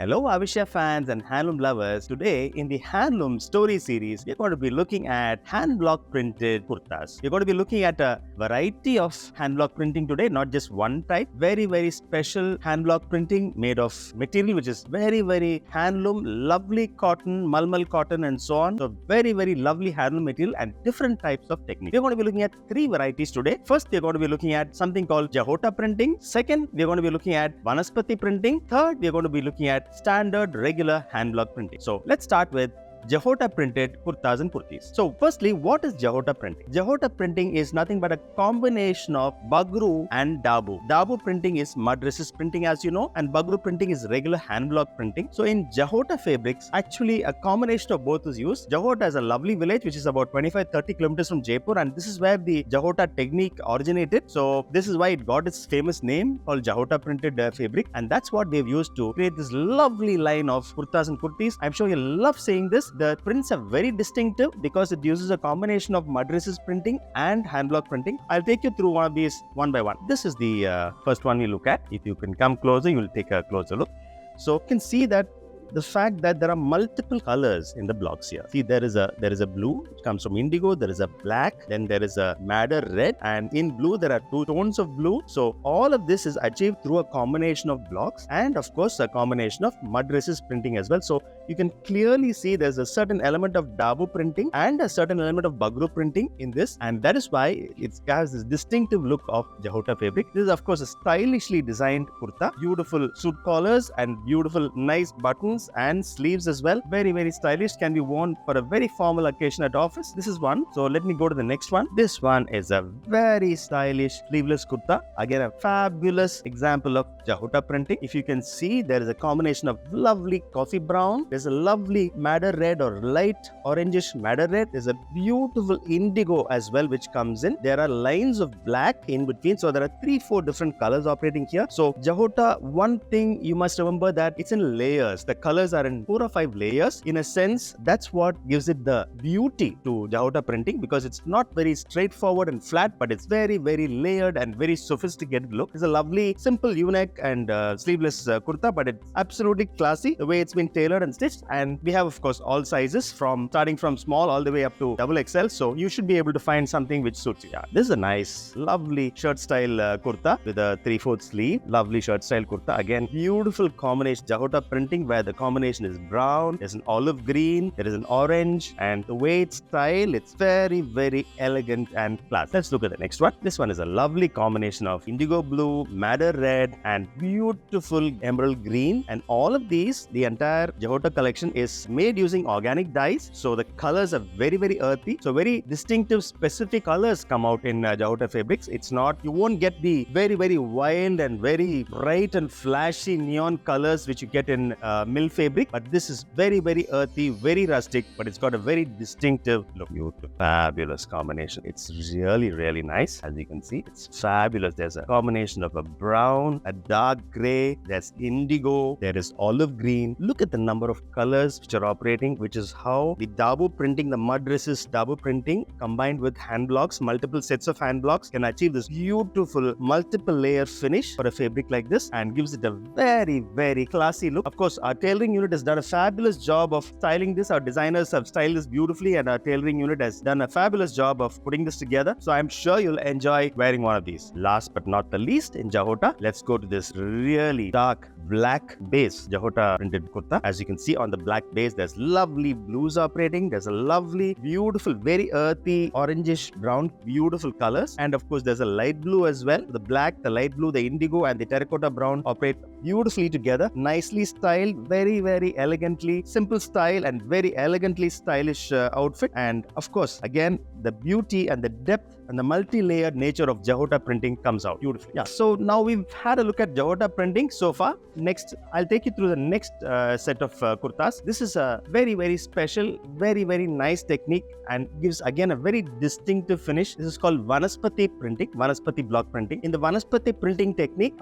Hello Avishya fans and handloom lovers. Today in the handloom story series, we're going to be looking at hand block printed kurtas. We're going to be looking at a variety of hand block printing today, not just one type. Very special hand block printing made of material which is very handloom, lovely cotton, malmal cotton and so on. So very lovely handloom material and different types of techniques. We're going to be looking at three varieties today. First, we're going to be looking at something called Jahota printing. Second, we're going to be looking at Vanaspati printing. Third, we're going to be looking at standard regular hand block printing. So let's start with Jahota printed kurtas and kurtis. So firstly, what is Jahota printing? Jahota printing is nothing but a combination of Bagru and Dabu. Dabu printing is Madras printing, as you know, and Bagru printing is regular hand block printing. So in Jahota fabrics, actually a combination of both is used. Jahota is a lovely village which is about 25-30 kilometers from Jaipur, and this is where the Jahota technique originated. So this is why it got its famous name called Jahota printed fabric, and that's what they've used to create this lovely line of kurtas and kurtis. I'm sure you'll love seeing this. The prints are very distinctive because it uses a combination of Madras printing and hand block printing. I'll take you through one of these one by one. This is the first one we look at. If you can come closer, you'll take a closer look. So you can see that the fact that there are multiple colors in the blocks here. See, there is a blue which comes from indigo, there is a black, then there is a madder red, and in blue there are two tones of blue. So all of this is achieved through a combination of blocks and of course a combination of Madras printing as well. So you can clearly see there's a certain element of Dabu printing and a certain element of Bagru printing in this, and that is why it has this distinctive look of Jahota fabric. This is of course a stylishly designed kurta, beautiful suit collars and beautiful nice buttons and sleeves as well. Very stylish, can be worn for a very formal occasion at office. This is one. So let me go to the next one. This one is a very stylish sleeveless kurta. Again, a fabulous example of Jahota printing. If you can see, there is a combination of lovely coffee brown. There's a lovely madder red or light orangish madder red. There's a beautiful indigo as well which comes in. There are lines of black in between. So there are 3-4 different colors operating here. So Jahota, one thing you must remember that it's in layers. The colors are in 4 or 5 layers. In a sense, that's what gives it the beauty to Jahota printing, because it's not very straightforward and flat, but it's very layered and very sophisticated look. It's a lovely simple U-neck and sleeveless kurta, but it's absolutely classy the way it's been tailored and stitched. And we have of course all sizes starting from small all the way up to XXL, so you should be able to find something which suits you. Yeah, this is a nice lovely shirt style kurta with a 3/4 sleeve. Lovely shirt style kurta. Again, beautiful combination Jahota printing where the combination is brown, there's an olive green, there is an orange, and the way it's styled, it's very elegant and classy. Let's look at the next one. This one is a lovely combination of indigo blue, madder red, and beautiful emerald green. And all of these, the entire Jahota collection is made using organic dyes. So the colors are very earthy. So very distinctive, specific colors come out in Jahota fabrics. It's not, you won't get the very wild and very bright and flashy neon colors which you get in mill fabric, but this is very earthy, very rustic, but it's got a very distinctive look. Beautiful, fabulous combination. It's really nice. As you can see, it's fabulous. There's a combination of a brown, a dark gray, there's indigo, there is olive green. Look at the number of colors which are operating, which is how the Dabu printing, the Madras Dabu printing combined with hand blocks, multiple sets of hand blocks, can achieve this beautiful multiple layer finish for a fabric like this and gives it a very classy look. Of course, our tailoring unit has done a fabulous job of styling this. Our designers have styled this beautifully, and our tailoring unit has done a fabulous job of putting this together. So I'm sure you'll enjoy wearing one of these. Last but not the least, in Jahota, let's go to this really dark black base Jahota printed kurta. As you can see on the black base, there's lovely blues operating. There's a lovely, beautiful, very earthy, orangish brown, beautiful colors. And of course, there's a light blue as well. The black, the light blue, the indigo, and the terracotta brown operate beautifully together. Nicely styled, very elegantly, simple style and very elegantly stylish outfit. And of course, again, the beauty and the depth and the multi-layered nature of Jahota printing comes out beautifully. Yeah, so now we've had a look at Jahota printing so far. Next, I'll take you through the next set of kurtas. This is a very special, very nice technique and gives again a very distinctive finish. This is called Vanaspati printing, Vanaspati block printing. In the Vanaspati printing technique,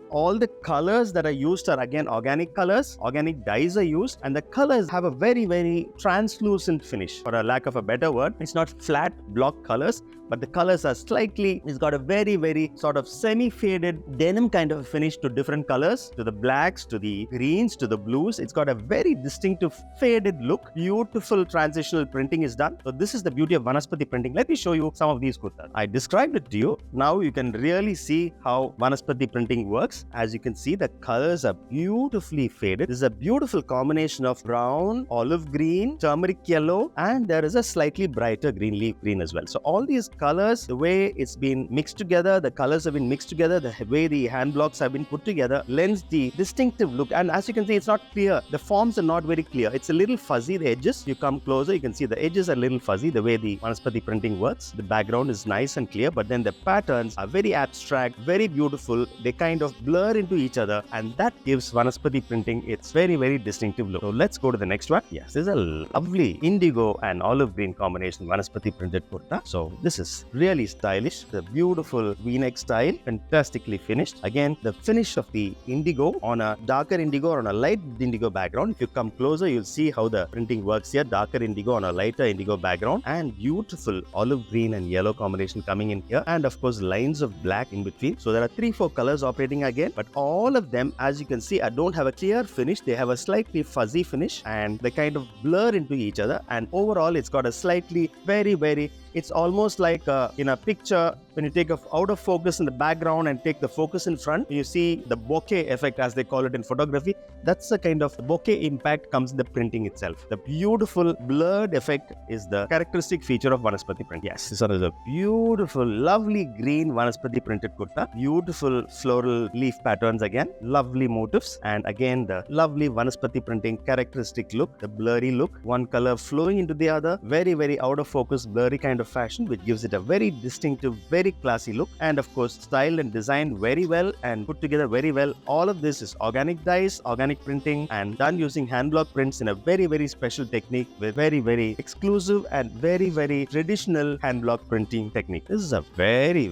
all the colors that are used are again organic colors organic dyes are used, and the colors have a very translucent finish. For a lack of a better word, it's not flat block colors, but the colors are slightly, it's got a very sort of semi-faded denim kind of finish to different colors, to the blacks, to the greens, to the blues. It's got a very distinctive faded look. Beautiful transitional printing is done. So this is the beauty of Vanaspati printing. Let me show you some of these kurtas. I described it to you. Now you can really see how Vanaspati printing works. As you can see, the colors are beautifully faded. This is a beautiful combination of brown, olive green, turmeric yellow, and there is a slightly brighter green, leaf green as well. So all these colors, the way it's been mixed together, the colors have been mixed together, the way the hand blocks have been put together lends the distinctive look. And as you can see, it's not clear. The forms are not very clear. It's a little fuzzy, the edges. You come closer, you can see the edges are a little fuzzy, the way the Vanaspati printing works. The background is nice and clear, but then the patterns are very abstract, very beautiful. They kind of blur into each other, and that gives Vanaspati printing its very distinctive look. So let's go to the next one. Yes, this is a lovely indigo and olive green combination Vanaspati printed kurta. So this is really stylish. The beautiful V-neck style, fantastically finished. Again, the finish of the indigo on a darker indigo or on a light indigo background. If you come closer, you'll see how the printing works here. Darker indigo on a lighter indigo background, and beautiful olive green and yellow combination coming in here, and of course lines of black in between. So there are 3-4 colors operating again, but all of them, as you can see, don't have a clear finish. They have a slightly fuzzy finish, and they kind of blur into each other, and overall it's got a slightly very it's almost like in a picture, when you take out of focus in the background and take the focus in front, you see the bokeh effect, as they call it in photography. That's the kind of bokeh impact comes in the printing itself. The beautiful blurred effect is the characteristic feature of Vanaspati print. Yes, this one is a beautiful, lovely green Vanaspati printed kurta. Beautiful floral leaf patterns again, lovely motifs, and again the lovely Vanaspati printing characteristic look, the blurry look, one color flowing into the other, very out of focus, blurry kind of fashion, which gives it a very distinctive, very classy look, and of course styled and designed very well and put together very well. All of this is organic dyes, organic printing, and done using hand block prints in a very special technique with very exclusive and very traditional hand block printing technique. This is a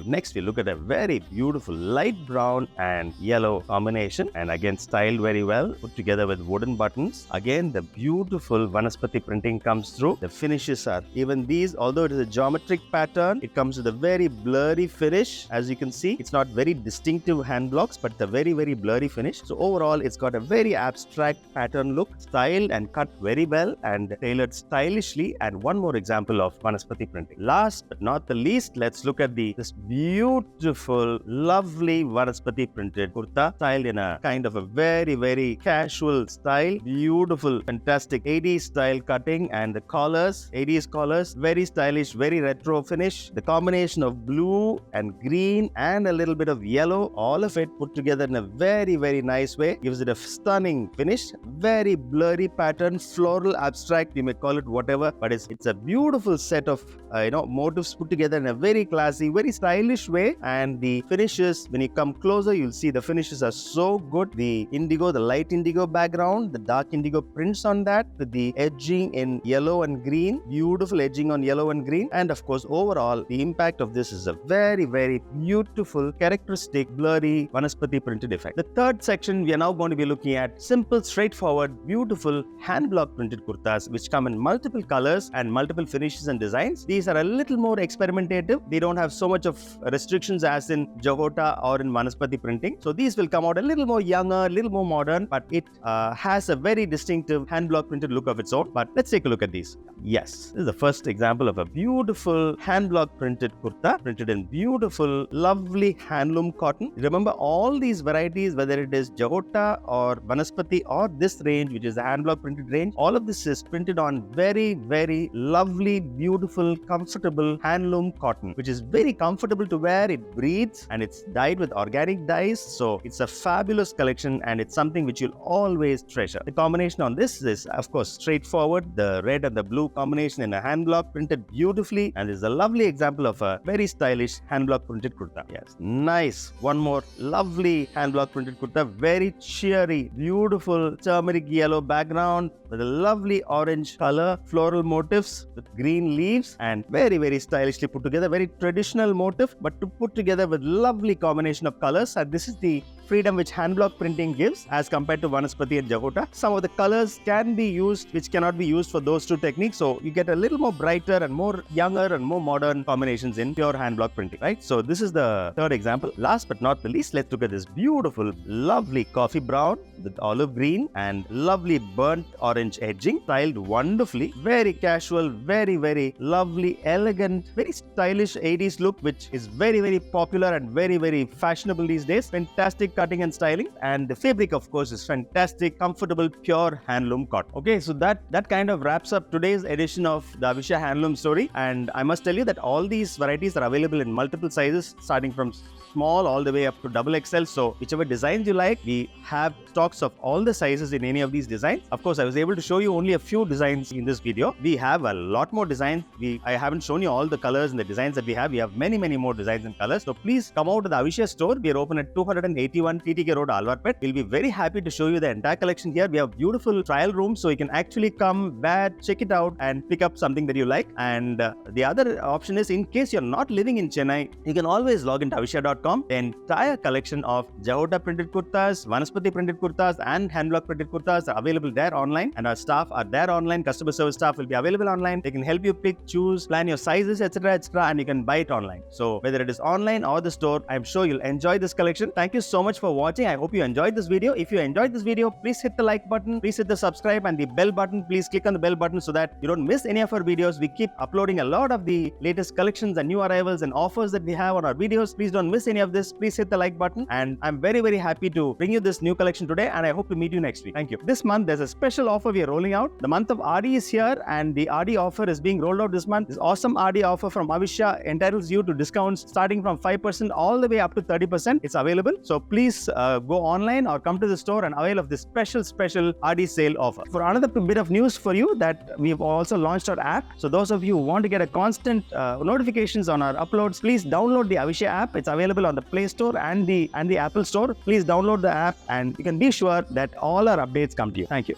next we look at a very beautiful light brown and yellow combination, and again styled very well, put together with wooden buttons. Again, the beautiful Vanaspati printing comes through. The finishes are even these, although it is a geometric pattern, it comes with a very blurry finish. As you can see, it's not very distinctive hand blocks, but the very blurry finish. So overall, it's got a very abstract pattern look, styled and cut very well and tailored stylishly. And one more example of Vanaspati printing. Last but not the least, let's look at this beautiful, lovely Vanaspati printed kurta, styled in a kind of a very casual style. Beautiful, fantastic 80s style cutting, and the collars, 80s collars, very stylish, very retro finish. The combination of blue and green and a little bit of yellow, all of it put together in a very nice way, gives it a stunning finish. Very blurry pattern, floral, abstract, you may call it whatever, but it's a beautiful set of motifs put together in a very classy, very stylish way. And the finishes, when you come closer, you'll see the finishes are so good. The indigo, the light indigo background, the dark indigo prints on that, with the edging in yellow and green, beautiful edging on yellow and green. And of course, overall, the impact of this is a very beautiful, characteristic, blurry Vanaspati printed effect. The third section, we are now going to be looking at simple, straightforward, beautiful hand block printed kurtas, which come in multiple colors and multiple finishes and designs. These are a little more experimentative. They don't have so much of restrictions as in Jagota or in Vanaspati printing. So these will come out a little more younger, a little more modern, but it has a very distinctive hand block printed look of its own. But let's take a look at these. Yes, this is the first example of a beautiful hand block printed kurta, printed in beautiful, lovely handloom cotton. Remember, all these varieties, whether it is Jagota or Vanaspati or this range, which is the hand block printed range, all of this is printed on very lovely, beautiful, comfortable handloom cotton, which is very comfortable to wear. It breathes, and it's dyed with organic dyes. So it's a fabulous collection, and it's something which you'll always treasure. The combination on this is, of course, straightforward. The red and the blue combination in a hand block printed beautifully, and this is a lovely example of a very stylish hand block printed kurta. Yes, nice. One more lovely hand block printed kurta, very cheery, beautiful turmeric yellow background with a lovely orange color, floral motifs with green leaves, and very stylishly put together. Very traditional motif, but to put together with lovely combination of colors. And this is the freedom which hand block printing gives as compared to Vanaspati and Jahota. Some of the colors can be used which cannot be used for those two techniques, so you get a little more brighter and more younger and more modern combinations in pure hand block printing, right? So this is the third example. Last but not the least, let's look at this beautiful, lovely coffee brown with olive green and lovely burnt orange edging, styled wonderfully. Very casual, very lovely, elegant, very stylish 80s look, which is very popular and very fashionable these days. Fantastic cutting and styling, and the fabric, of course, is fantastic, comfortable, pure handloom cotton. Okay, so that kind of wraps up today's edition of the Avishya Handloom story, and I must tell you that all these varieties are available in multiple sizes, starting from small all the way up to XXL. So whichever designs you like, we have stocks of all the sizes in any of these designs. Of course, I was able to show you only a few designs in this video. We have a lot more designs. I haven't shown you all the colors and the designs that we have. We have many more designs and colors. So please come out to the Avishya store. We are open at 281 TTK Road, Alwarpet. We'll be very happy to show you the entire collection here. We have beautiful trial rooms, so you can actually come, wear, check it out, and pick up something that you like. And the other option is, in case you're not living in Chennai, you can always log into avishya.com. The entire collection of Jahota printed kurtas, Vanaspati printed kurtas, and hand block printed kurtas are available there online, and our staff are there online. Customer service staff will be available online. They can help you pick, choose, plan your sizes, etc., and you can buy it online. So whether it is online or the store, I'm sure you'll enjoy this collection. Thank you so much for watching. I hope you enjoyed this video. If you enjoyed this video, please hit the like button, please hit the subscribe and the bell button. Please click on the bell button so that you don't miss any of our videos. We keep uploading a lot of the latest collections and new arrivals and offers that we have on our videos. Please don't miss any of this. Please hit the like button, and I'm very happy to bring you this new collection today, and I hope to meet you next week. Thank you. This month there's a special offer we are rolling out. The month of RD is here, and the RD offer is being rolled out this month. This awesome RD offer from Avishya entitles you to discounts starting from 5% all the way up to 30%. It's available, so please go online or come to the store and avail of this special RD sale offer. For another bit of news for you, that we've also launched our app. So those of you who want to get a constant notifications on our uploads, please download the Avishya app. It's available on the Play Store and the Apple Store. Please download the app, and you can be sure that all our updates come to you. Thank you.